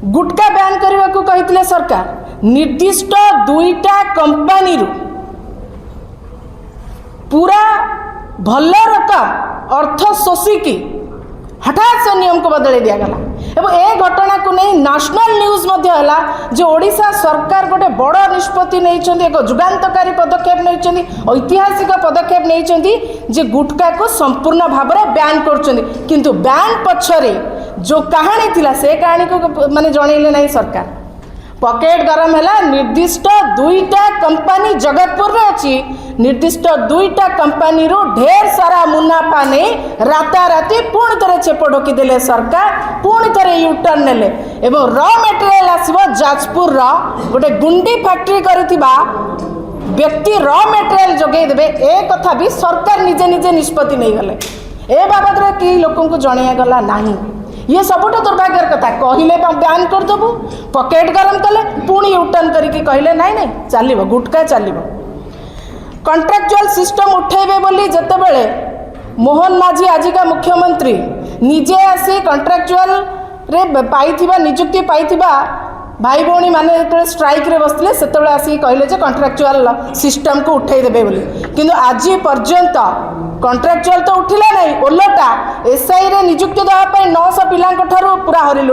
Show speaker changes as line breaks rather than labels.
गुटका ban करने को कही सरकार निर्दिष्ट दुईटा कंपनी पूरा भल रकम अर्थ शोषिकी हठात से नियम को बदल दिगला एवं ए घटना को नहीं नेशनल न्यूज जो ओडिशा सरकार गोटे बड़ निष्पत्ति नहीं एक जुगान्तकारी पदक्षेप नहीं ऐतिहासिक पदक्षेप नहीं गुटका को संपूर्ण भाव में बैन कर बैन पछरे जो कहानी थिला से कहानी को माने जनइले नहीं सरकार पकेट गरम है निर्दिष्ट दुईटा कंपनी जगतपुर में अच्छी निर्दिष्ट दुईटा कंपनी रू ढेर सारा मुनाफा नहीं राताराति पुणी थे चेप ढोकी देले सरकार पुणी थे यूटर्न नेले एवं रॉ मटेरियल आसो जाजपुर गोटे गुंडी फैक्ट्री करिथिबा व्यक्ति रॉ मटेरियल जोगे देबे ए कथा भी सरकार निजे निजे निष्पत्ति नहीं गले ए बाबद रे कि लोकन को जणिया गला नाही ये सबुठ दुर्भाग्यर कथा कहले बैन करदेबू पकेट गरम कले पुणी यूटर्न करके कहले नाई नाई चलो गुटका चलो कॉन्ट्रैक्चुअल सिस्टम उठेबे बोली जेतेबेले मोहन माझी आजिका मुख्यमंत्री निजे आसी कॉन्ट्रैक्चुअल रे पाइथिबा नियुक्ति पाइथिबा भाई भौणी माने जो स्ट्राइक रे बसले से आसिक कहले कॉन्ट्रैक्चुअल सिस्टम को उठे देबे बोली किंतु आज पर्यंत कॉन्ट्रैक्चुअल तो उठिला नहीं ओलटा एसआई रे नियुक्ति देवा 900 पिलांक ठारू पूरा हरिलु।